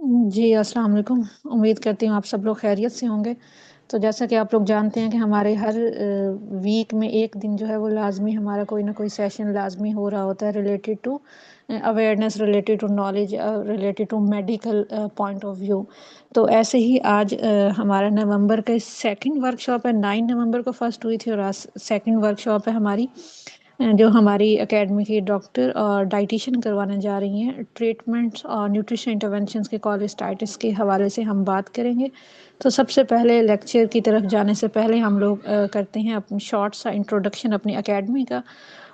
जी, अस्सलाम वालेकुम। उम्मीद करती हूँ आप सब लोग खैरियत से होंगे। तो जैसा कि आप लोग जानते हैं कि हमारे हर वीक में एक दिन जो है वो लाज़मी हमारा कोई ना कोई सेशन लाज़मी हो रहा होता है related to awareness, related to knowledge, related to medical point of view. तो ऐसे ही आज हमारा नवंबर का सेकंड वर्कशॉप है। 9 नवंबर को फर्स्ट हुई थी और आज सेकंड वर्कशॉप है हमारी, जो हमारी एकेडमी की डॉक्टर और डाइटिशियन करवाने जा रही हैं। ट्रीटमेंट्स और न्यूट्रिशन इंटरवेंशंस के कोलेस्टाइटिस के हवाले से हम बात करेंगे। तो सबसे पहले लेक्चर की तरफ जाने से पहले हम लोग करते हैं अपनी शॉर्ट सा इंट्रोडक्शन अपनी एकेडमी का।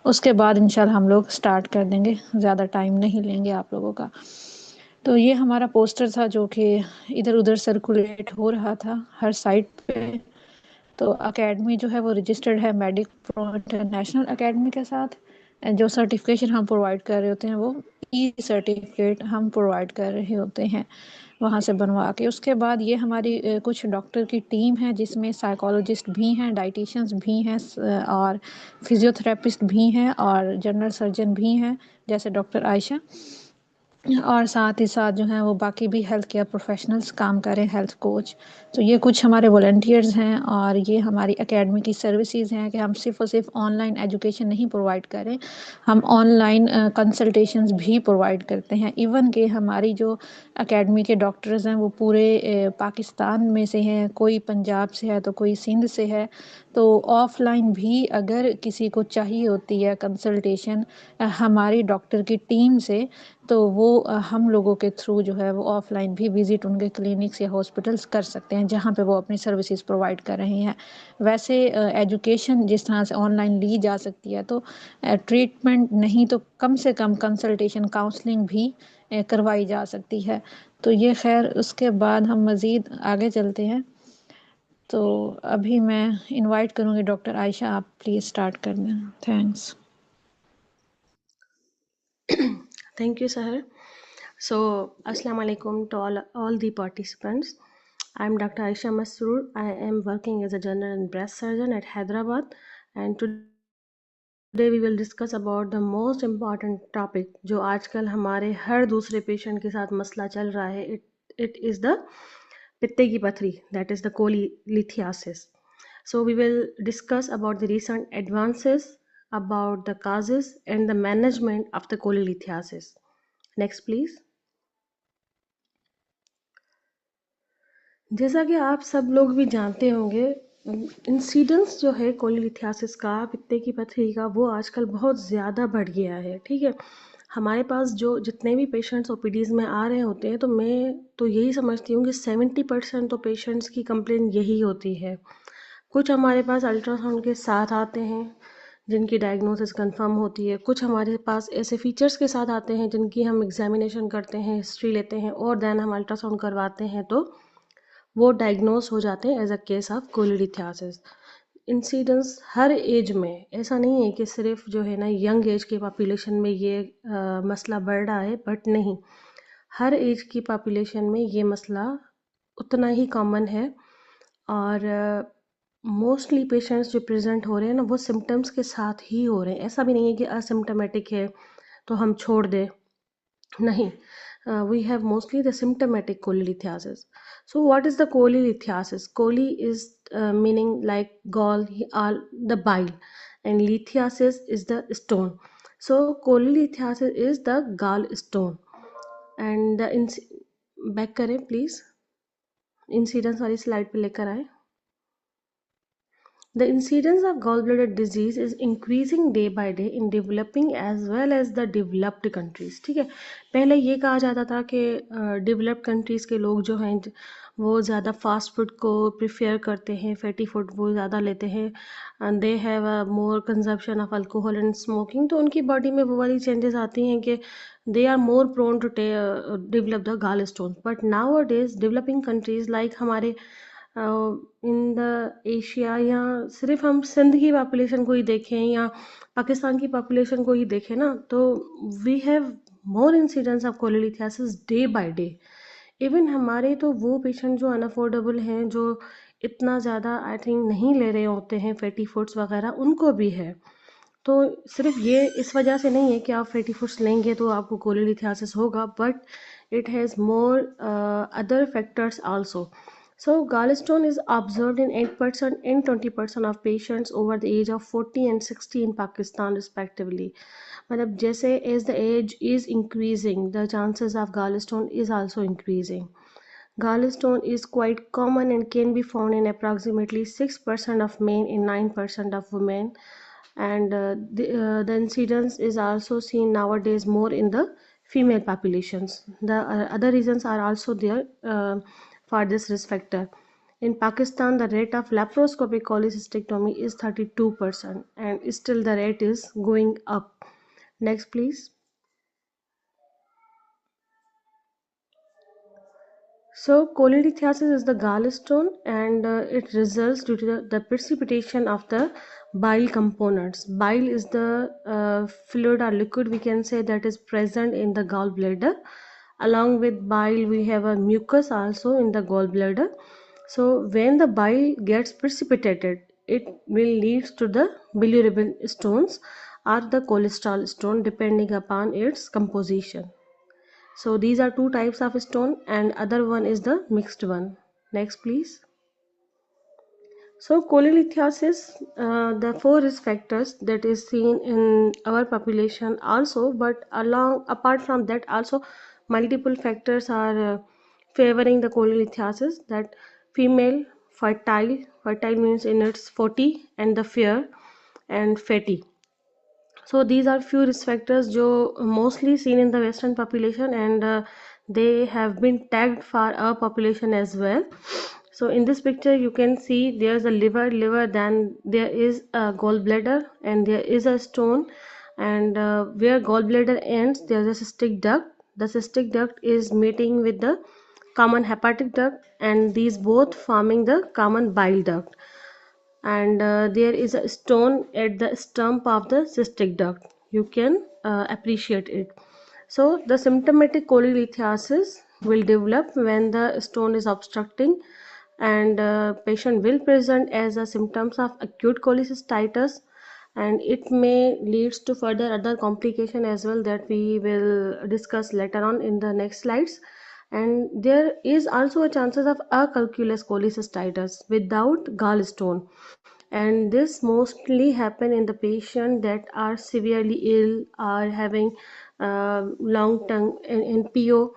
उसके बाद इंशाल्लाह हम लोग स्टार्ट कर देंगे, ज़्यादा टाइम नहीं लेंगे आप लोगों का। तो ये हमारा पोस्टर था जो कि इधर उधर सर्कुलेट हो रहा था हर साइट पे। तो एकेडमी जो है वो रजिस्टर्ड है मेडिक प्रो इंटरनेशनल एकेडमी के साथ। जो सर्टिफिकेशन हम प्रोवाइड कर रहे होते हैं वो ई सर्टिफिकेट हम प्रोवाइड कर रहे होते हैं वहाँ से बनवा के। उसके बाद ये हमारी कुछ डॉक्टर की टीम है जिसमें साइकोलॉजिस्ट भी हैं, डाइटिशियंस भी हैं, और फिजियोथेरेपिस्ट भी हैं और जनरल सर्जन भी हैं जैसे डॉक्टर आयशा। और साथ ही साथ जो हैं वो बाकी भी हेल्थ केयर प्रोफेशनल्स काम करें, हेल्थ कोच। तो ये कुछ हमारे वॉलंटियर्स हैं और ये हमारी एकेडमी की सर्विसेज हैं कि हम सिर्फ़ और सिर्फ ऑनलाइन एजुकेशन नहीं प्रोवाइड करें, हम ऑनलाइन कंसल्टेशंस भी प्रोवाइड करते हैं। इवन कि हमारी जो एकेडमी के डॉक्टर्स हैं वो पूरे पाकिस्तान में से हैं, कोई पंजाब से है तो कोई सिंध से है। तो ऑफ़लाइन भी अगर किसी को चाहिए होती है कंसल्टेशन हमारी डॉक्टर की टीम से, तो वो हम लोगों के थ्रू जो है वो ऑफ़लाइन भी विज़िट उनके क्लिनिक्स या हॉस्पिटल्स कर सकते हैं जहाँ पे वो अपनी सर्विसेज प्रोवाइड कर रहे हैं। वैसे एजुकेशन जिस तरह से ऑनलाइन ली जा सकती है, तो ट्रीटमेंट नहीं तो कम से कम कंसल्टेशन काउंसलिंग भी करवाई जा सकती है। तो ये खैर उसके बाद हम मज़ीद आगे चलते हैं। तो अभी मैं इनवाइट करूँगी डॉक्टर आयशा, आप प्लीज़ स्टार्ट कर दें। Thanks. Thank you, Sahar. So, Assalamu alaikum to all the participants. I'm Dr. Aisha Masroor. I am working as a general and breast surgeon at Hyderabad, and today we will discuss about the most important topic जो आजकल हमारे हर दूसरे patient के साथ मसला चल रहा है. It is the पित्ते की पथरी, that is the cholelithiasis. So we will discuss about the recent advances, about the causes and the management of the cholelithiasis. Next please. जैसा कि आप सब लोग भी जानते होंगे, इंसिडेंस जो है कोलिलिथियासिस का, पित्ते की पथरी का, वो आजकल बहुत ज़्यादा बढ़ गया है। ठीक है, हमारे पास जो जितने भी पेशेंट्स ओपीडीज़ में आ रहे होते हैं, तो मैं तो यही समझती हूँ कि 70% तो पेशेंट्स की कंप्लेन यही होती है। कुछ हमारे पास अल्ट्रासाउंड के साथ आते हैं जिनकी डायग्नोसिस कंफर्म होती है, कुछ हमारे पास ऐसे फीचर्स के साथ आते हैं जिनकी हम एग्जामिनेशन करते हैं, हिस्ट्री लेते हैं और देन हम अल्ट्रासाउंड करवाते हैं, तो वो डायग्नोस हो जाते हैं as a case of cholelithiasis. Incidence हर एज में, ऐसा नहीं है कि सिर्फ जो है ना यंग एज के पॉपुलेशन में ये मसला बढ़ रहा है, बट नहीं, हर एज की पॉपुलेशन में ये मसला उतना ही कॉमन है। और मोस्टली पेशेंट्स जो प्रेजेंट हो रहे हैं ना, वो सिम्टम्स के साथ ही हो रहे हैं। ऐसा भी नहीं है कि असिम्टोमेटिक है तो हम छोड़ दें, नहीं. We have mostly the symptomatic cholelithiasis. So what is the cholelithiasis? Coli is meaning like gall or the bile, and lithiasis is the stone. So cholelithiasis is the gall stone. And the back करें please, incidence वाली slide पे लेकर आए. The incidence of gallbladder disease is increasing day by day in developing as well as the developed countries. ठीक है, पहले ये कहा जाता था कि डेवलप्ड कंट्रीज़ के लोग जो हैं वो ज़्यादा फास्ट फूड को प्रिफेयर करते हैं, फैटी फूड वो ज़्यादा लेते हैं, and they have a more consumption of alcohol and smoking, तो उनकी बॉडी में वो वाली चेंजेस आती हैं कि they are more prone to develop the gall stone. But nowadays developing countries like हमारे इन द एशिया, या सिर्फ हम सिंध की पॉपुलेशन को ही देखें या पाकिस्तान की पॉपुलेशन को ही देखें ना, तो we have more incidence of cholelithiasis day by day. Even हमारे तो वो पेशेंट जो अनअफोर्डेबल हैं, जो इतना ज़्यादा आई थिंक नहीं ले रहे होते हैं फैटी फूड्स वगैरह, उनको भी है. तो सिर्फ ये इस वजह से नहीं है कि आप फैटी फूड्स लेंगे तो आपको कोलिलिथियासिस होगा, but it has more other factors also. So gallstone is observed in 8% and 20% of patients over the age of 40 and 60 in Pakistan respectively. मतलब जैसे as the age is increasing, the chances of gallstone is also increasing. Gallstone is quite common and can be found in approximately 6% of men and 9% of women, and the incidence is also seen nowadays more in the female populations. The other reasons are also there for this risk factor. In Pakistan, the rate of laparoscopic cholecystectomy is 32%, and still the rate is going up. Next, please. So cholelithiasis is the gallstone, and it results due to the precipitation of the bile components. Bile is the fluid or liquid, we can say, that is present in the gallbladder. Along with bile, we have a mucus also in the gallbladder. So when the bile gets precipitated, it will lead to the bilirubin stones or the cholesterol stone depending upon its composition. So these are two types of stone, and other one is the mixed one. Next, please. So cholelithiasis, the four risk factors that is seen in our population also, but apart from that also multiple factors are favoring the cholelithiasis. That female, fertile means in its 40, and the fair and fatty. So these are few risk factors जो mostly seen in the western population, and they have been tagged for our population as well. So in this picture you can see there's a liver, then there is a gallbladder, and there is a stone, and where gallbladder ends there's a cystic duct. The cystic duct is meeting with the common hepatic duct, and these both forming the common bile duct, and there is a stone at the stump of the cystic duct. You can appreciate it. So the symptomatic cholelithiasis will develop when the stone is obstructing, and patient will present as a symptoms of acute cholecystitis, and it may leads to further other complication as well that we will discuss later on in the next slides. And there is also a chances of acalculous cholecystitis without gallstone, and this mostly happen in the patient that are severely ill, are having long term in PO,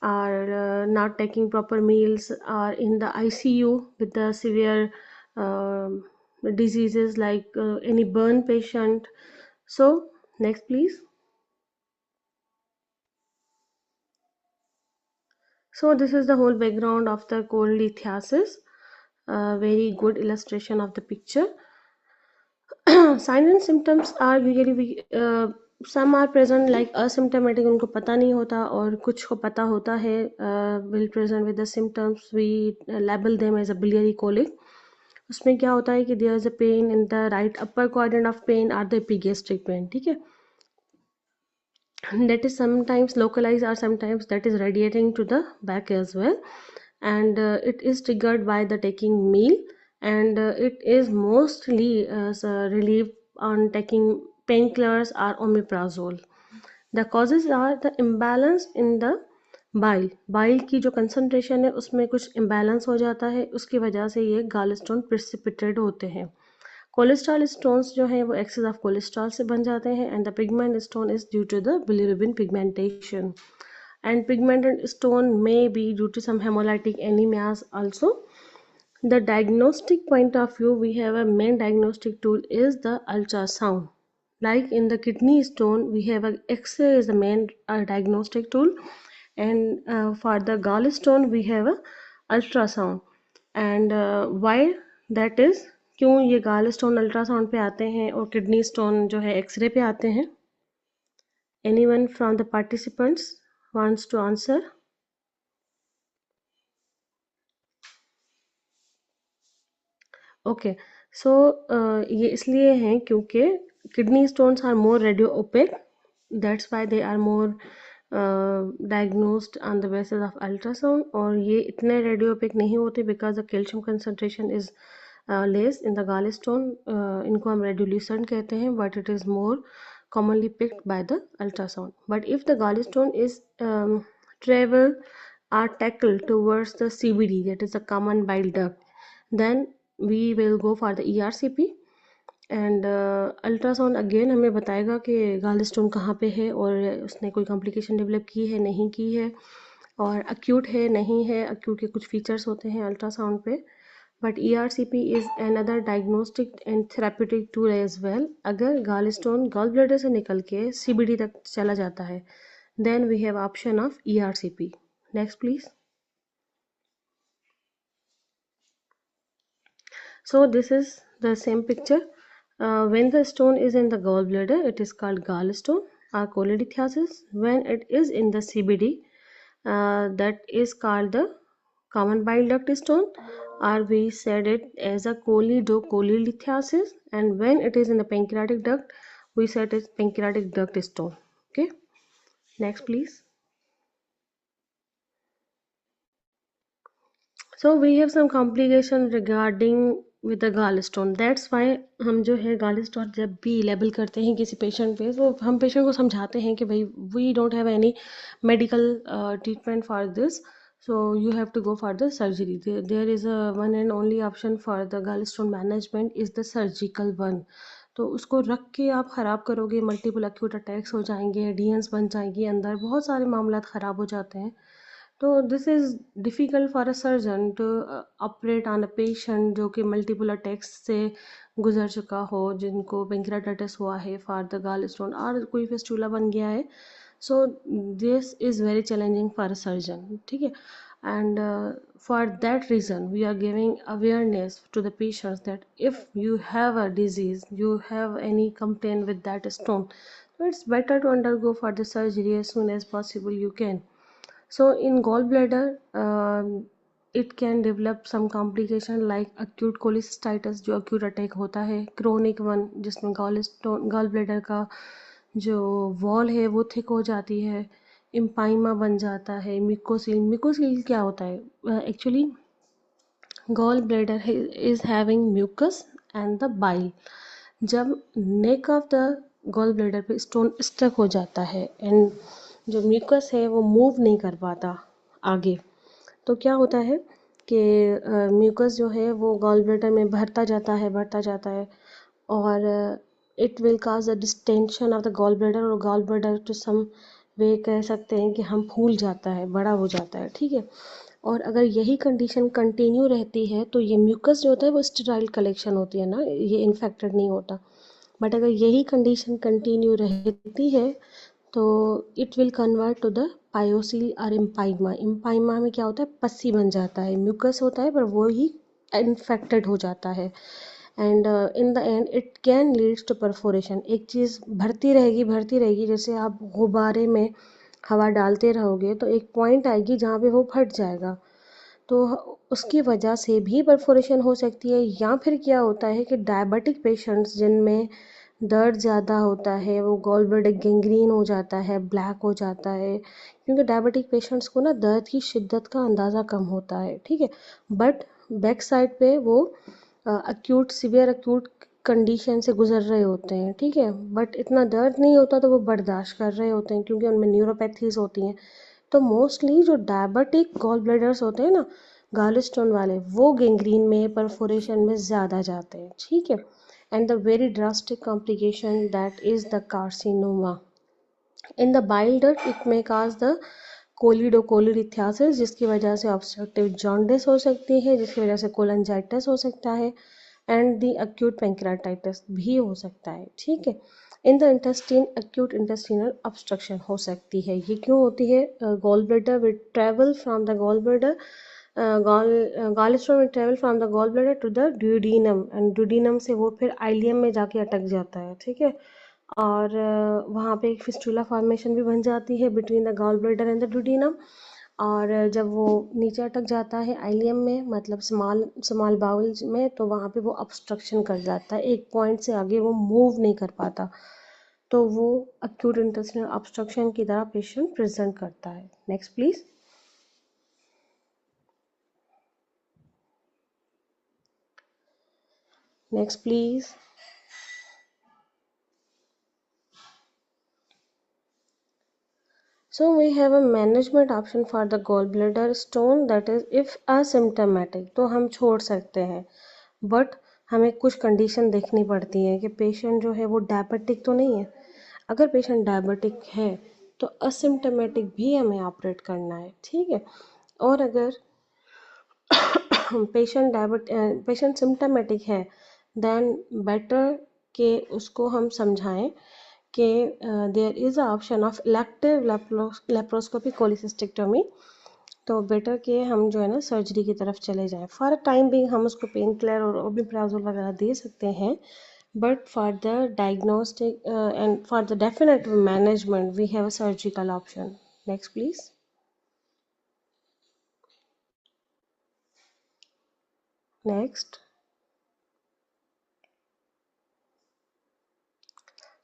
are not taking proper meals, are in the ICU with the severe diseases like any burn patient. So next, please. So this is the whole background of the cholelithiasis. Very good illustration of the picture. Signs and symptoms are usually some are present like asymptomatic, उनको पता नहीं होता, और कुछ को पता होता है, will present with the symptoms. We label them as a biliary colic. उसमें क्या होता है कि there is a pain in the right upper quadrant of pain or the epigastric pain, ठीक है, that is sometimes localized or sometimes that is radiating to the back as well, and it is triggered by the taking meal, and it is mostly relieved on taking painkillers or omeprazole. The causes are the imbalance in the bile की जो concentration है उसमें कुछ imbalance हो जाता है, उसकी वजह से ये गालस्टोन प्रिसिपिटेड होते हैं. कोलेस्ट्रॉल स्टोन्स जो हैं वो एक्सेस ऑफ कोलेस्ट्रॉल से बन जाते हैं, and the pigment stone is due to the bilirubin pigmentation, and pigmented stone may be due to some hemolytic anemias also. The diagnostic point of view, we have a main diagnostic tool is the ultrasound. Like in the kidney stone, we have a X-ray is the main diagnostic tool, and for the gallstone we have a ultrasound. And why that is, क्यों ये gallstone ultrasound पे आते हैं और kidney stone जो है X-ray पे आते हैं? Anyone from the participants wants to answer? Okay, so ये इसलिए हैं क्योंकि kidney stones are more radio opaque, that's why they are more diagnosed on the basis of ultrasound, और ये इतने रेडियो ओपेक नहीं होते because the calcium concentration is less in the gall stone. इनको हम रेडियोल्यूसेंट कहते हैं, but it is more commonly picked by the ultrasound. But if the gallstone is travel are tackled towards the CBD, that is the common bile duct, then we will go for the ERCP. And ultrasound again हमें बताएगा कि गाल stone कहाँ पे है और उसने कोई कॉम्प्लिकेशन डेवलप की है नहीं की है, और अक्यूट है नहीं है। अक्यूट के कुछ फीचर्स होते हैं अल्ट्रासाउंड पे, but ERCP is another diagnostic and therapeutic tool as well. अगर गाल स्टोन गॉल ब्लैडर से निकल के CBD तक चला जाता है, then we have option of ERCP। Next please. So this is the same picture. When the stone is in the gallbladder, it is called gallstone or cholelithiasis. When it is in the CBD, that is called the common bile duct stone, or we said it as a cholelithiasis. And when it is in the pancreatic duct, we said it's pancreatic duct stone. Okay, next please. So we have some complication regarding with the gallstone. That's why हम जो है gallstone जब भी label करते हैं किसी patient पे, तो हम पेशेंट को समझाते हैं कि भाई we don't have any medical treatment for this, so you have to go for the surgery. There is a one and only option for the gallstone management is the surgical one. तो उसको रख के आप ख़राब करोगे, multiple acute attacks हो जाएंगे, डीएंस बन जाएंगी, अंदर बहुत सारे मामला ख़राब हो जाते हैं। तो this is difficult for a surgeon to operate on a patient जो कि मल्टीपल अटैक्स से गुजर चुका हो, जिनको पेंक्रियाटाइटिस हुआ है फॉर द गाल स्टोन, और कोई फिस्टूला बन गया है। So this is very challenging for a surgeon, ठीक है। And for that reason we are giving awareness to the patients that if you have a disease, you have any complain with that stone, so it's better to undergo for the surgery as soon as possible you can. So in gallbladder, it can develop some complication like acute cholecystitis जो acute attack होता है, chronic one जिसमें gallbladder का जो wall है वो thick हो जाती है, इम्पाइमा बन जाता है, म्यूकोसील क्या होता है actually, gall bladder is having mucus and the bile. जब neck of the gall bladder पे स्टोन स्टक हो जाता है एंड जो म्यूकस है वो मूव नहीं कर पाता आगे, तो क्या होता है कि म्यूकस जो है वो गॉल ब्लैडर में भरता जाता है और it will cause a distension of the gall bladder, और gall bladder to some way कह सकते हैं कि हम फूल जाता है, बड़ा हो जाता है, ठीक है। और अगर यही कंडीशन कंटिन्यू रहती है तो ये म्यूकस जो होता है वो स्टेराइल कलेक्शन होती है ना, ये इन्फेक्टेड नहीं होता। बट अगर यही कंडीशन कंटिन्यू रहती है तो it will convert to the pyocele और इम्पाइमा। इम्पाइमा में क्या होता है, पस्सी बन जाता है, म्यूकस होता है पर वो ही इन्फेक्टेड हो जाता है। And in the end it can leads to perforation. एक चीज़ भरती रहेगी, जैसे आप गुब्बारे में हवा डालते रहोगे तो एक पॉइंट आएगी जहाँ पे वो फट जाएगा, तो उसकी वजह से भी परफोरेशन हो सकती है। या फिर क्या होता है कि डायबिटिक पेशेंट्स जिनमें दर्द ज़्यादा होता है, वो गॉल ब्लैडर गैंग्रीन हो जाता है, ब्लैक हो जाता है, क्योंकि डायबिटिक पेशेंट्स को ना दर्द की शिद्दत का अंदाज़ा कम होता है, ठीक है। बट बैक साइड पे वो सीवियर एक्यूट कंडीशन से गुजर रहे होते हैं, ठीक है, बट इतना दर्द नहीं होता तो वो बर्दाश्त कर रहे होते हैं क्योंकि उनमें न्यूरोपैथीज होती हैं। तो मोस्टली जो डायबिटिक गॉल ब्लैडर्स होते हैं ना, गाल स्टोन वाले, वो गैंग्रीन में परफोरेशन में ज़्यादा जाते हैं, ठीक है। And the very drastic complication that is the carcinoma in the bile duct. It may cause the choledocholithiasis, जिसकी वजह से ऑब्स्ट्रक्टिव जॉन्डिस हो सकती है, जिसकी वजह से कोलंजाइटिस हो सकता है, एंड द एक्यूट पेंक्रियाटाइटिस भी हो सकता है, ठीक है। In the intestine acute intestinal obstruction हो सकती है। ये क्यों होती है? Gall bladder will travel from the gall bladder, gallstone will travel from the gall bladder to the duodenum, and duodenum से वो फिर आइलियम में जाके अटक जाता है, ठीक है। और वहाँ पे एक फिस्टुला फॉर्मेशन भी बन जाती है between the gall bladder and the duodenum, और जब वो नीचे अटक जाता है आइलियम में, मतलब स्मॉल बाउल में, तो वहाँ पे वो ऑब्स्ट्रक्शन कर जाता है, एक पॉइंट से आगे वो मूव नहीं कर पाता, तो वो एक्यूट इंटेस्टिनल ऑब्स्ट्रक्शन की तरह पेशेंट प्रेजेंट करता है। Next please. Next please. So we have a management option for the gallbladder stone, that is if asymptomatic, तो हम छोड़ सकते हैं, बट हमें कुछ कंडीशन देखनी पड़ती है कि पेशेंट जो है वो डायबिटिक तो नहीं है। अगर पेशेंट डायबिटिक है तो असिम्टोमेटिक भी हमें ऑपरेट करना है, ठीक है। और अगर पेशेंट सिम्टोमेटिक है, देन बेटर के उसको हम समझाएं कि there is a option of elective laparoscopy cholecystectomy, तो बेटर के हम जो है ना सर्जरी की तरफ चले जाएं। फॉर अ टाइम बिंग हम उसको पेन किलर और ओमेप्राजोल वगैरह दे सकते हैं, but for the diagnostic and for the definitive management we have a surgical option. Next please. Next,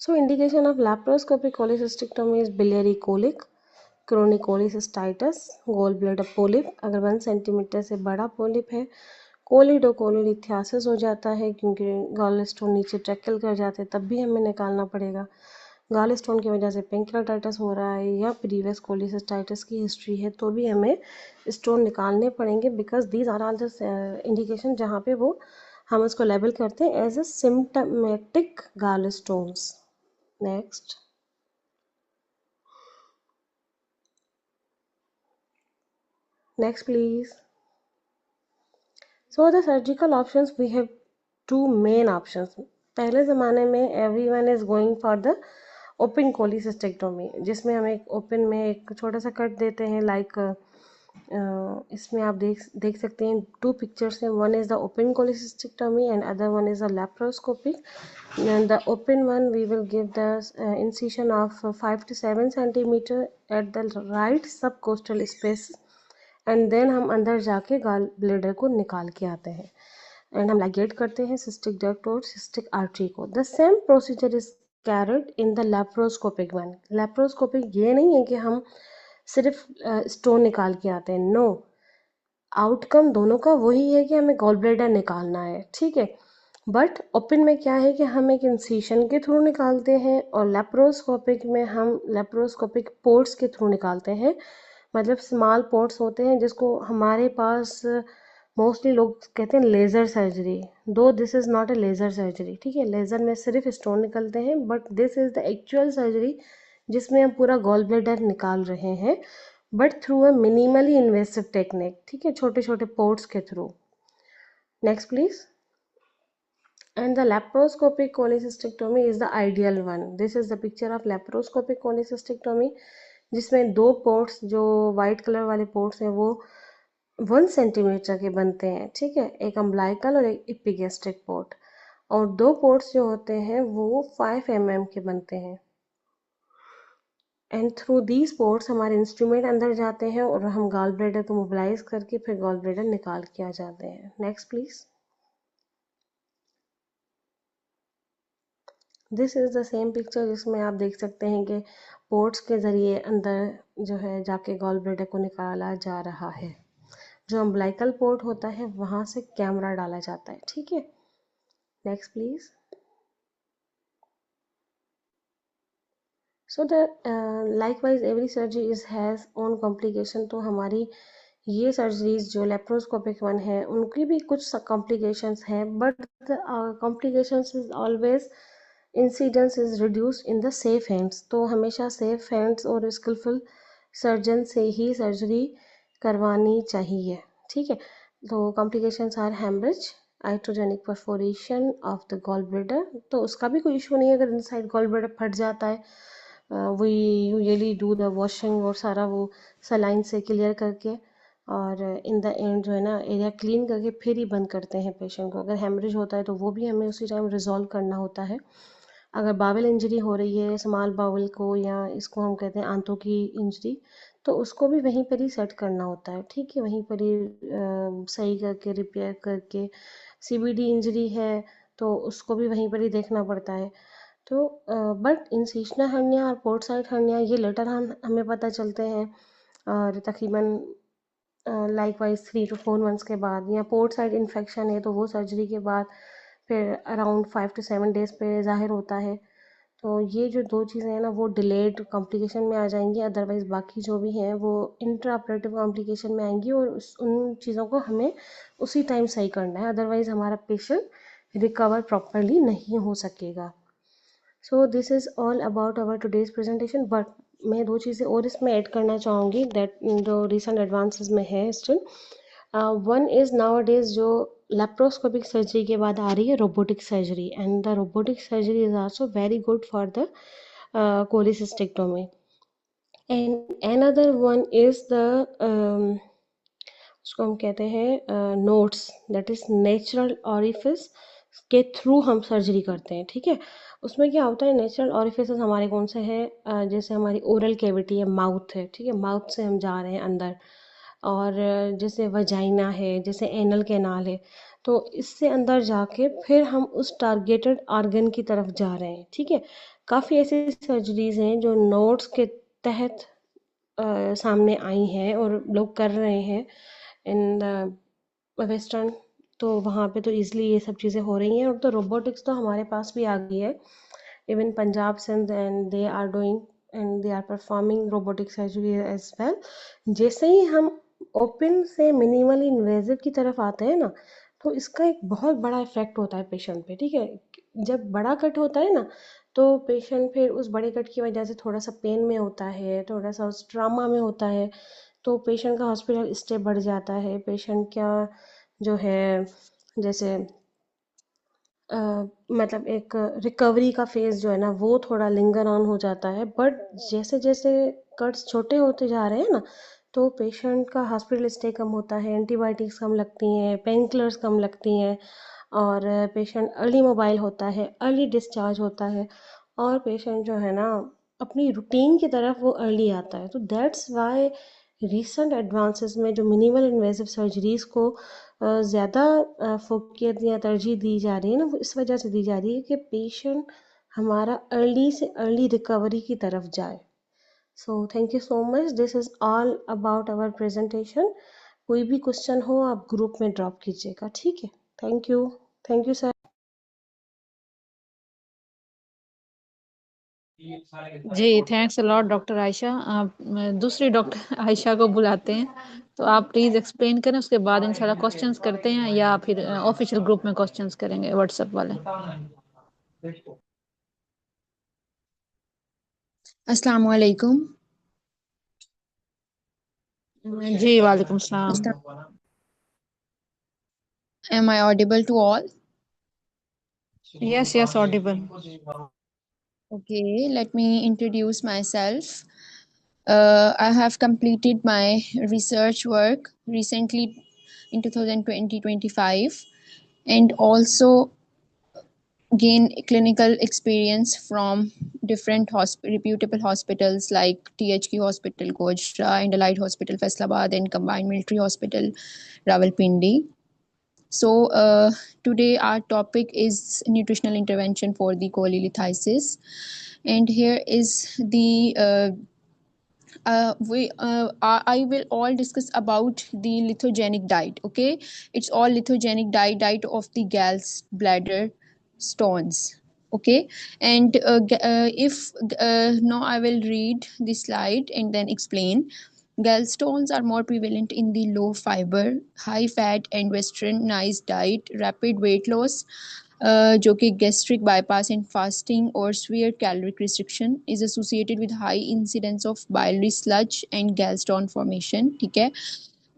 so indication of laparoscopic cholecystectomy is biliary colic, chronic cholecystitis, gallbladder polyp, अगर 1 centimetre से बड़ा polyp है, कोलिडोकोलोलिथियासिस हो जाता है क्योंकि gall stone नीचे tackle कर जाते हैं, तब भी हमें निकालना पड़ेगा। गॉल स्टोन की वजह से पेंक्रेटाइटिस हो रहा है या प्रीवियस कोलिसिस्टाइटिस की हिस्ट्री है तो भी हमें स्टोन निकालने पड़ेंगे, because these are all the indication जहाँ पे वो हम उसको लेबल करते हैं as a symptomatic gall stones. Next. Next, please. So the surgical options, we have two main options. पहले ज़माने में everyone is going for the open cholecystectomy, जिसमें हम एक ओपन में एक छोटा सा कट देते हैं, लाइक इसमें आप देख सकते हैं 2 पिक्चर्स हैं, one is the open cholecystectomy and other one is a laparoscopic. And the open one we will give the incision of 5 to 7 centimeter at the right subcostal space, and then हम अंदर जाके gall bladder को निकाल के आते हैं, and हम ligate करते हैं सिस्टिक डक्ट और सिस्टिक आर्टरी को। The same procedure is carried in the laparoscopic one. Laparoscopic ये नहीं है कि हम सिर्फ स्टोन निकाल के आते हैं, नो, आउटकम दोनों का वही है कि हमें गॉल ब्लैडर निकालना है, ठीक है। बट ओपन में क्या है कि हम एक इंसिशन के थ्रू निकालते हैं, और लेप्रोस्कोपिक में हम लेप्रोस्कोपिक पोर्ट्स के थ्रू निकालते हैं, मतलब स्मॉल पोर्ट्स होते हैं जिसको हमारे पास मोस्टली लोग कहते हैं लेज़र सर्जरी, दो this is not a laser surgery, ठीक है। लेज़र में सिर्फ स्टोन निकलते हैं, but this is the actual surgery जिसमें हम पूरा गॉल ब्लैडर निकाल रहे हैं, but through a minimally invasive technique, ठीक है, छोटे छोटे पोर्ट्स के through. Next please. And the laparoscopic cholecystectomy is the ideal one. This is the picture of laparoscopic cholecystectomy, जिसमें 2 पोर्ट्स, जो वाइट कलर वाले पोर्ट्स हैं वो 1 सेंटीमीटर के बनते हैं, ठीक है, एक अम्बलाइकल और एक एपिगैस्ट्रिक पोर्ट, और 2 पोर्ट्स जो होते हैं वो 5 mm के बनते हैं, एंड थ्रू दीज पोर्ट्स हमारे इंस्ट्रूमेंट अंदर जाते हैं और हम गॉल ब्लैडर को मोबिलाइज करके फिर गॉल ब्लैडर निकाल के आ जाते हैं। Next please. This is the same picture जिसमें आप देख सकते हैं कि पोर्ट्स के ज़रिए अंदर जो है जाके गॉल ब्लैडर को निकाला जा रहा है। जो अम्बलाइकल पोर्ट होता है वहाँ से कैमरा डाला जाता है, ठीक है। Next please. So the likewise every surgery is has own complication, तो हमारी ये सर्जरीज जो लेप्रोस्कोपिक वन है उनकी भी कुछ कॉम्प्लिकेशंस हैं, but complications is always incidence is reduced in the safe hands, तो हमेशा सेफ हैंड्स और स्किलफुल सर्जन से ही सर्जरी करवानी चाहिए, ठीक है। तो complications are haemorrhage, iatrogenic perforation of the gall bladder, तो उसका भी कोई इशू नहीं है अगर इनसाइड गॉल ब्लैडर फट जाता है, we usually do the washing और सारा वो सलाइन से क्लियर करके, और इन द एंड जो है ना एरिया क्लीन करके फिर ही बंद करते हैं पेशेंट को। अगर हेमरेज होता है तो वो भी हमें उसी टाइम रिजॉल्व करना होता है। अगर बावल इंजरी हो रही है स्मॉल बावल को, या इसको हम कहते हैं आंतों की इंजरी, तो उसको भी वहीं पर ही सेट करना होता है, ठीक है, वहीं पर ही सही करके रिपेयर करके। सीबीडी इंजरी है तो उसको भी वहीं पर ही देखना पड़ता है। तो बट इंसिशनल हर्निया और पोर्ट साइड हर्निया ये लेटर हमें पता चलते हैं, और तकरीबन लाइकवाइज 3 to 4 मंथ्स के बाद, या पोर्ट साइड इन्फेक्शन है तो वो सर्जरी के बाद फिर अराउंड 5 to 7 डेज़ पे ज़ाहिर होता है। तो ये जो 2 चीज़ें हैं ना वो डिलेड कॉम्प्लिकेशन में आ जाएँगी, अदरवाइज़ बाकी जो भी हैं वो इंट्रा ऑपरेटिव कॉम्प्लिकेशन में आएँगी और उन चीज़ों को हमें उसी टाइम सही करना है, अदरवाइज़ हमारा पेशेंट रिकवर प्रॉपरली नहीं हो सकेगा। So this is all about our today's presentation, but मैं 2 चीज़ें और इसमें ऐड करना चाहूँगी दैट जो रिसेंट एडवांसेस में है स्टिल। वन इज़ नाउअडेज़ जो लेप्रोस्कोपिक सर्जरी के बाद आ रही है robotic surgery, and the robotic surgery is also very good for the cholecystectomy. And another one is the उसको हम कहते हैं notes, that is natural orifice के थ्रू हम सर्जरी करते हैं, ठीक है। उसमें क्या होता है, नेचुरल ऑरिफिस हमारे कौन से हैं, जैसे हमारी ओरल कैविटी है, माउथ है, ठीक है, माउथ से हम जा रहे हैं अंदर, और जैसे वजाइना है, जैसे एनल कैनाल है, तो इससे अंदर जाके फिर हम उस टारगेटेड ऑर्गन की तरफ जा रहे हैं, ठीक है। काफ़ी ऐसी सर्जरीज हैं जो नोट्स के तहत सामने आई हैं और लोग कर रहे हैं इन द वेस्टर्न, तो वहाँ पे तो इजीली ये सब चीज़ें हो रही हैं, और तो रोबोटिक्स तो हमारे पास भी आ गई है, even Punjab Sindh, and they are doing and they are performing robotic surgery as well. जैसे ही हम ओपन से मिनिमली इन्वेजिव की तरफ आते हैं ना, तो इसका एक बहुत बड़ा इफेक्ट होता है पेशेंट पे, ठीक है। जब बड़ा कट होता है ना, तो पेशेंट फिर उस बड़े कट की वजह से थोड़ा सा पेन में होता है, थोड़ा सा उस ट्रामा में होता है, तो पेशेंट का हॉस्पिटल स्टे बढ़ जाता है, पेशेंट क्या जो है, जैसे मतलब एक रिकवरी का फेज़ जो है ना वो थोड़ा लिंगर ऑन हो जाता है, बट जैसे जैसे कट्स छोटे होते जा रहे हैं ना, तो पेशेंट का हॉस्पिटल स्टे कम होता है, एंटीबायोटिक्स कम लगती हैं, पेन किलर्स कम लगती हैं, और पेशेंट अर्ली मोबाइल होता है, अर्ली डिस्चार्ज होता है, और पेशेंट जो है ना अपनी रूटीन की तरफ वो अर्ली आता है। तो दैट्स वाई रीसेंट एडवांसेस में जो मिनिमल इन्वेसिव सर्जरीज़ को ज़्यादा फोकियत या तरजीह दी जा रही है ना, वो इस वजह से दी जा रही है कि पेशेंट हमारा अर्ली से अर्ली रिकवरी की तरफ जाए। So thank you so much, this is all about our presentation. कोई भी क्वेश्चन हो आप ग्रुप में ड्रॉप कीजिएगा, ठीक है। Thank you sir. जी, thanks a lot doctor Ayesha. आप दूसरी डॉक्टर आयशा को बुलाते हैं, तो आप प्लीज़ एक्सप्लेन करें, उसके बाद इंशाल्लाह क्वेश्चंस करते हैं, या फिर ऑफिशियल ग्रुप में क्वेश्चंस करेंगे व्हाट्सएप वाले। अस्सलाम वालेकुम। जी, वालेकुम सलाम। Am I audible to all? Yes yes, Audible. Okay, let me introduce myself. I have completed my research work recently in 2020-25 and also gain clinical experience from different reputable hospitals like THQ Hospital, Gojra, and Allied Hospital, Faisalabad, and Combined Military Hospital, Rawalpindi. So today our topic is nutritional intervention for the cholelithiasis, and here is the I will all discuss about the lithogenic diet. Okay, it's all lithogenic diet of the gall's bladder stones. Okay, and if now I will read the slide and then explain. Gallstones are more prevalent in the low fiber, high fat and westernized diet, rapid weight loss, जो कि gastric bypass and fasting or severe caloric restriction is associated with high incidence of biliary sludge and gallstone formation. ठीक है,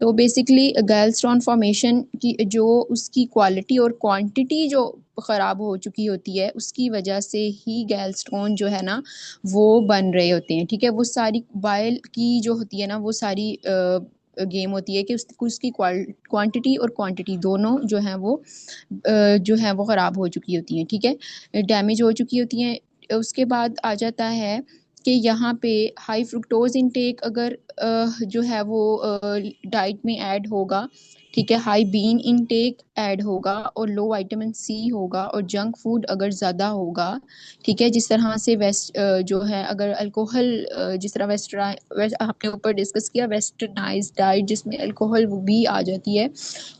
तो basically gallstone formation की जो उसकी quality और quantity जो ख़राब हो चुकी होती है, उसकी वजह से ही गैलस्टोन जो है ना वो बन रहे होते हैं। ठीक है, वो सारी बाइल की जो होती है ना वो सारी गेम होती है कि उसकी क्वांटिटी और क्वांटिटी दोनों जो हैं वो ख़राब हो चुकी होती हैं। ठीक है, डैमेज हो चुकी होती हैं। उसके बाद आ जाता है कि यहाँ पे हाई फ्रुक्टोज इनटेक अगर जो है वो डाइट में ऐड होगा, ठीक है, हाई बीन इनटेक ऐड होगा और लो विटामिन सी होगा और जंक फूड अगर ज़्यादा होगा, ठीक है, जिस तरह से जो है अगर अल्कोहल जिस तरह आपने ऊपर डिस्कस किया वेस्टर्नाइज डाइट जिसमें अल्कोहल भी आ जाती है,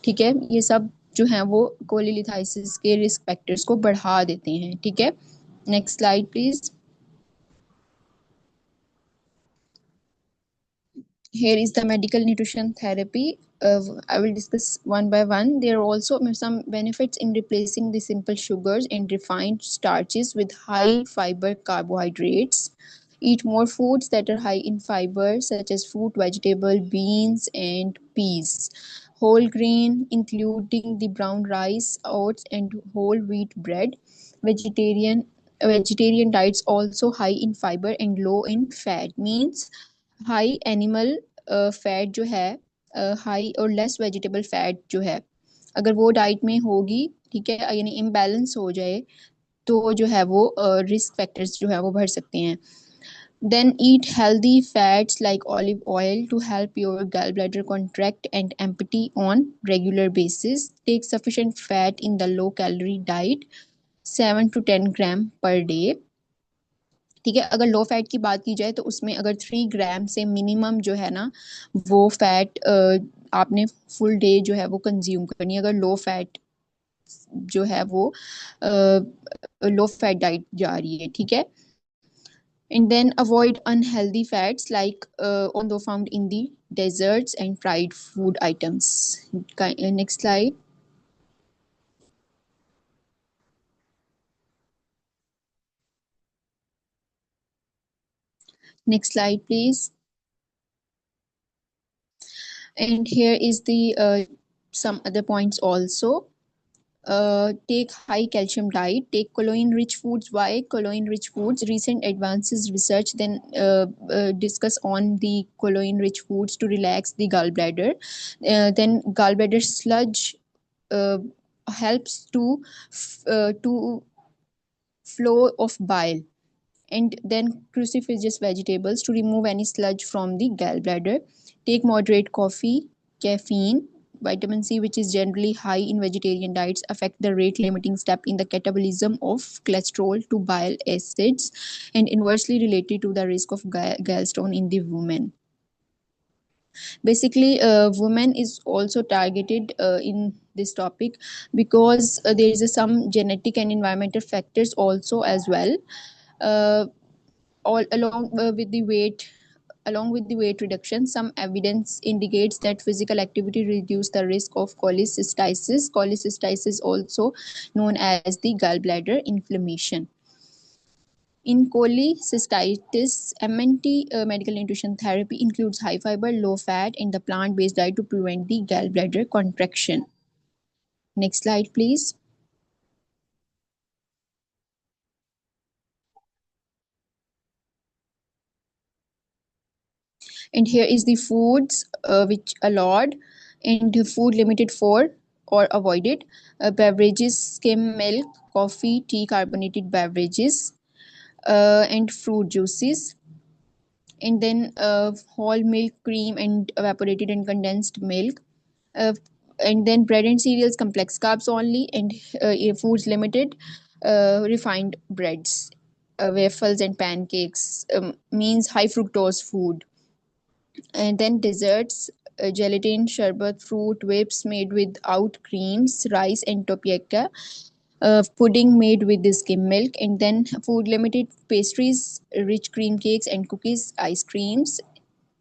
ठीक है, ये सब जो है वो कोलिलिथाइसिस के रिस्क फैक्टर्स को बढ़ा देते हैं। ठीक है, Next slide, please. Here is the medical nutrition therapy. I will discuss one by one. There are also some benefits in replacing the simple sugars and refined starches with high fiber carbohydrates. Eat more foods that are high in fiber, such as fruit, vegetable, beans, and peas. Whole grain, including the brown rice, oats, and whole wheat bread. Vegetarian diets also high in fiber and low in fat, means high animal fat जो है, high और less vegetable fat जो है, अगर वो diet में होगी, ठीक है, यानी इम्बैलेंस हो जाए, तो जो है वो रिस्क फैक्टर्स जो है वो बढ़ सकते हैं. Then eat healthy fats like olive oil to help your gallbladder contract and empty on regular basis. Take sufficient fat in the low calorie diet, 7 to 10 gram per day. ठीक है, अगर low fat की बात की जाए तो उसमें अगर 3 ग्राम से मिनिमम जो है ना वो फैट आपने फुल डे जो है वो कंज्यूम करनी है, अगर लो फैट जो है वो लो फैट डाइट जा रही है, ठीक है. And then avoid unhealthy fats like although found in the desserts and fried food items. Next slide. Next slide, please. And here is the some other points also. Take high calcium diet, take choline rich foods. Why choline rich foods? Recent advances research then discuss on the choline rich foods to relax the gallbladder. Then gallbladder sludge uh, helps to flow of bile. And then cruciferous vegetables to remove any sludge from the gallbladder. Take moderate coffee, caffeine, vitamin C, which is generally high in vegetarian diets, affect the rate limiting step in the catabolism of cholesterol to bile acids and inversely related to the risk of gallstone in the women. Basically, women is also targeted in this topic because there is some genetic and environmental factors also as well. All along with the weight reduction, some evidence indicates that physical activity reduces the risk of cholecystitis. Cholecystitis, also known as the gallbladder inflammation. In cholecystitis, MNT medical nutrition therapy includes high fiber, low fat, and the plant-based diet to prevent the gallbladder contraction. Next slide, please. And here is the foods which allowed and food limited for or avoided. Beverages, skim milk, coffee, tea, carbonated beverages, and fruit juices. And then whole milk, cream, and evaporated and condensed milk. And then bread and cereals, complex carbs only, and foods limited, refined breads, waffles and pancakes, means high fructose food. And then desserts, gelatin, sherbet, fruit, whips made without creams, rice, and tapioca. Pudding made with the skim milk. And then food limited pastries, rich cream cakes, and cookies, ice creams.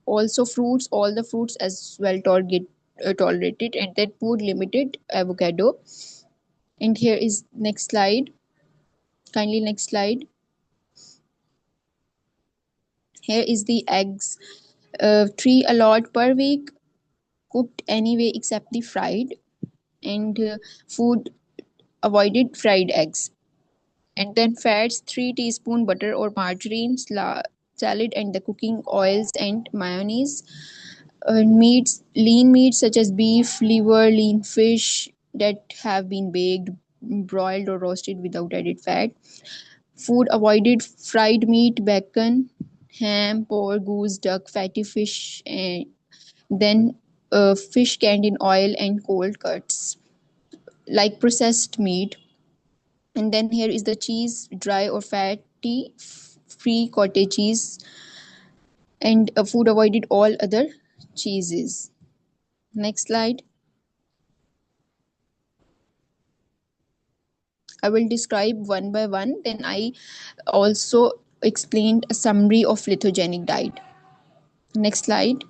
Also fruits, all the fruits as well tolerated. And then food limited avocado. And here is next slide. Kindly next slide. Here is the eggs. 3 allowed per week, cooked anyway except the fried. And food avoided fried eggs. And then fats, 3 teaspoon butter or margarine, salad, and the cooking oils and mayonnaise. Meats, lean meats such as beef, liver, lean fish that have been baked, broiled, or roasted without added fat. Food avoided fried meat, bacon, ham, pork, goose, duck, fatty fish, and then fish canned in oil and cold cuts, like processed meat. And then here is the cheese, dry or fatty, free cottage cheese, and food avoided all other cheeses. Next slide. I will describe one by one. Then I also explained a summary of lithogenic diet. Next slide.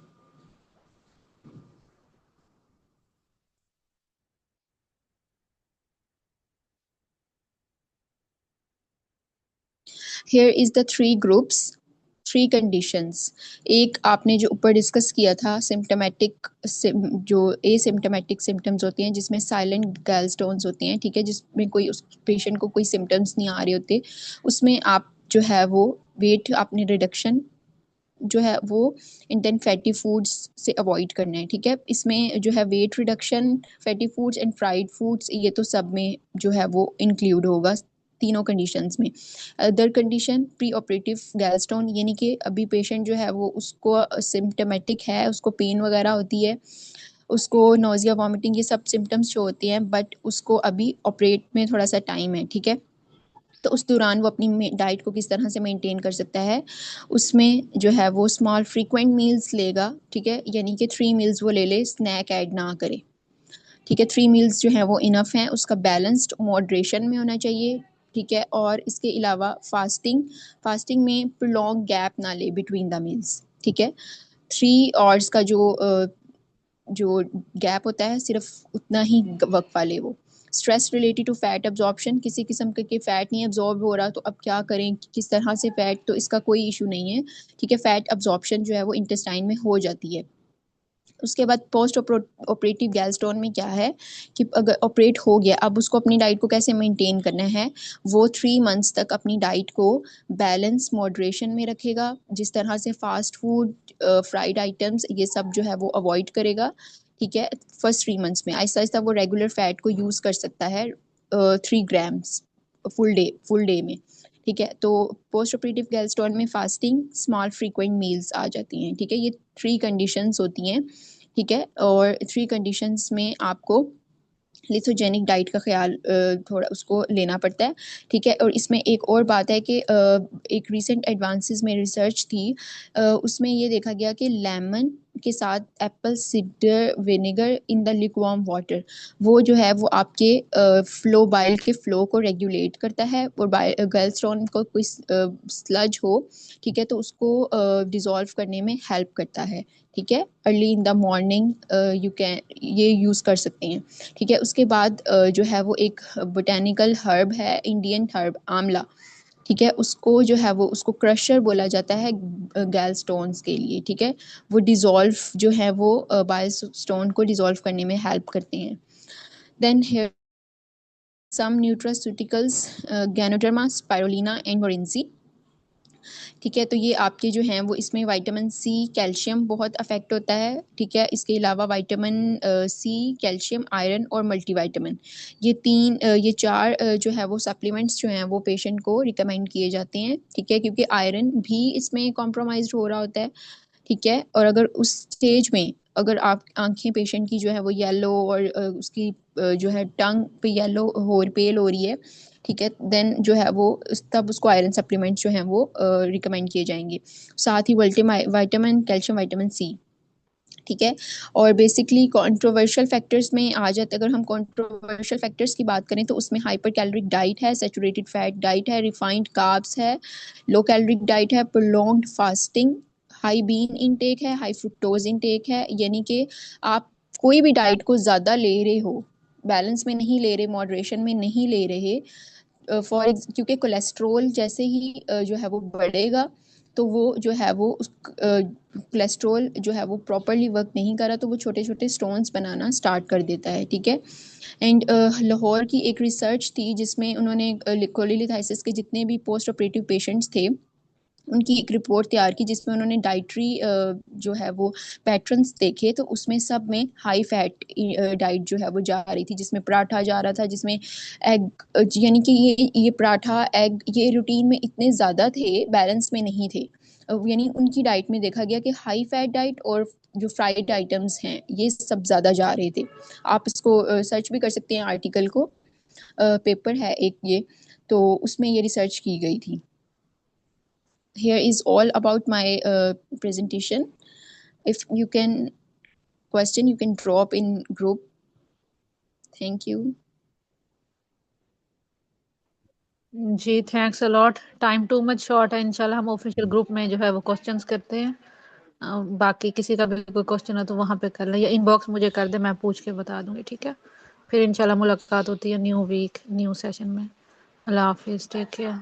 Here is the three groups, three conditions. एक आपने जो ऊपर discuss किया था symptomatic, जो asymptomatic symptoms होती हैं जिसमें साइलेंट गैलस्टोन्स होती हैं, ठीक है, जिसमें कोई उस पेशेंट को कोई सिम्टम्स नहीं आ रहे होते, उसमें आप जो है वो वेट आपने रिडक्शन जो है वो इंटेंट फैटी फूड्स से अवॉइड करना है, ठीक है. इसमें जो है weight reduction, fatty foods and fried foods, ये तो सब में जो है वो इंक्लूड होगा तीनों कंडीशंस में. Other condition pre operative gallstone, यानी कि अभी पेशेंट जो है वो उसको सिम्टोमेटिक है, उसको पेन वगैरह होती है, उसको नोजिया वॉमिटिंग, ये सब सिम्टम्स जो होती हैं, बट उसको अभी ऑपरेट में थोड़ा सा टाइम है, ठीक है. तो उस दौरान वो अपनी डाइट को किस तरह से मेंटेन कर सकता है, उसमें जो है वो स्मॉल फ्रीक्वेंट मील्स लेगा, ठीक है, यानी कि 3 मील्स वो ले ले, स्नैक ऐड ना करे, ठीक है. 3 मील्स जो है वो इनफ हैं, उसका बैलेंस्ड मॉडरेशन में होना चाहिए, ठीक है. और इसके अलावा फास्टिंग में प्रोलॉन्ग गैप ना ले बिटवीन द मील्स, ठीक है. 3 आवर्स का जो गैप होता है सिर्फ उतना ही वक्फा ले वो. Stress related to fat absorption, किसी किस्म के फैट नहीं अब्जॉर्ब हो रहा तो अब क्या करें, किस तरह से फैट, तो इसका कोई इशू नहीं है, ठीक है. फैट अब्जॉर्प्शन जो है वो इंटेस्टाइन में हो जाती है. उसके बाद पोस्ट ऑपरेटिव गैलस्टोन में क्या है कि अगर ऑपरेट हो गया, अब उसको अपनी डाइट को कैसे मेंटेन करना है, वो 3 मंथ्स तक अपनी डाइट को बैलेंस मॉडरेशन में रखेगा, जिस तरह से फास्ट फूड, फ्राइड आइटम्स, ये सब जो है वो अवॉइड करेगा, ठीक है. फर्स्ट 3 मंथ्स में आहिस्ता आहिस्ता वो रेगुलर फैट को यूज़ कर सकता है 3 ग्राम्स फुल डे में, ठीक है. तो पोस्ट ऑपरेटिव गैलस्टोन में फास्टिंग, स्मॉल फ्रीक्वेंट मील्स आ जाती हैं, ठीक है. ये 3 कंडीशंस होती हैं, ठीक है. और 3 कंडीशंस में आपको लिथोजेनिक डाइट का ख्याल थोड़ा उसको लेना पड़ता है, ठीक है. और इसमें एक और बात है कि एक रीसेंट एडवांसेस में रिसर्च थी, उसमें ये देखा गया कि लेमन के साथ apple cider vinegar in the lukewarm water, वो जो है वो आपके फ्लो, बाइल के फ्लो को रेगुलेट करता है, और गैलस्टोन को कोई स्लज हो, ठीक है, तो उसको डिज़ोल्व करने में हेल्प करता है, ठीक है. Early in the morning you can ये यूज़ कर सकते हैं, ठीक है. उसके बाद जो है वो एक बोटेनिकल हर्ब है, इंडियन हर्ब आंवला, ठीक है. उसको जो है वो उसको क्रशर बोला जाता है गैल स्टोन्स के लिए, ठीक है. वो डिज़ोल्व जो है वो बाइल स्टोन को डिज़ोल्व करने में हेल्प करते हैं. Then here some nutraceuticals, ganoderma, spirulina and moringa, ठीक है. तो ये आपके जो हैं वो इसमें विटामिन सी, कैल्शियम बहुत अफेक्ट होता है, ठीक है. इसके अलावा विटामिन सी, कैल्शियम, आयरन और मल्टीविटामिन, ये 4 जो है वो सप्लीमेंट्स जो हैं वो पेशेंट को रिकमेंड किए जाते हैं, ठीक है, क्योंकि आयरन भी इसमें कॉम्प्रोमाइज़ हो रहा होता है, ठीक है. और अगर उस स्टेज में अगर आप आंखें पेशेंट की जो है वो येलो और उसकी जो है टंग पे येलो पेल हो रही है, ठीक है, देन जो है वो तब उसको आयरन सप्लीमेंट जो हैं वो रिकमेंड किए जाएंगे. साथ ही विटामिन, कैल्शियम, विटामिन सी, ठीक है. और बेसिकली कंट्रोवर्शियल फैक्टर्स में आ जाते, अगर हम कंट्रोवर्शियल फैक्टर्स की बात करें तो उसमें हाइपर कैलोरिक डाइट है, सैचुरेटेड फैट डाइट है, रिफाइंड कार्ब्स है, लो कैलोरिक डाइट है, prolonged fasting, high bean intake है, हाई फ्रुक्टोज इनटेक है, यानी कि आप कोई भी डाइट को ज़्यादा ले रहे हो, बैलेंस में नहीं ले रहे, मॉडरेशन में नहीं ले रहे, क्योंकि कोलेस्ट्रोल जैसे ही जो है वो बढ़ेगा तो वो जो है वो कोलेस्ट्रोल जो है वो प्रॉपरली वर्क नहीं कर रहा तो वो छोटे छोटे स्टोन्स बनाना स्टार्ट कर देता है, ठीक है. एंड लाहौर की एक रिसर्च थी जिसमें उन्होंने कोलिलिथाइसिस के जितने भी पोस्ट ऑपरेटिव पेशेंट्स थे उनकी एक रिपोर्ट तैयार की, जिसमें उन्होंने डाइटरी जो है वो पैटर्न्स देखे, तो उसमें सब में हाई फैट डाइट जो है वो जा रही थी, जिसमें पराठा जा रहा था, जिसमें एग, यानी कि ये पराठा, एग, ये रूटीन में इतने ज़्यादा थे, बैलेंस में नहीं थे. यानी उनकी डाइट में देखा गया कि हाई फैट डाइट और जो फ्राइड आइटम्स हैं ये सब ज़्यादा जा रहे थे. आप इसको सर्च भी कर सकते हैं, आर्टिकल को, पेपर है एक ये, तो उसमें ये रिसर्च की गई थी. Here is all about my presentation. If you can question, you can drop in group. Thank you. जी thanks a lot. Time too much short है, इंशाल्लाह हम ऑफिशियल ग्रुप में जो है वो क्वेश्चंस करते हैं। बाकी किसी का भी कोई क्वेश्चन है तो वहाँ पे कर ले या इनबॉक्स मुझे कर दे, मैं पूछ के बता दूंगी, ठीक है। फिर इंशाल्लाह मुलाकात होती है न्यू वीक न्यू सेशन में। अल्लाह हाफिज़, टेक केयर।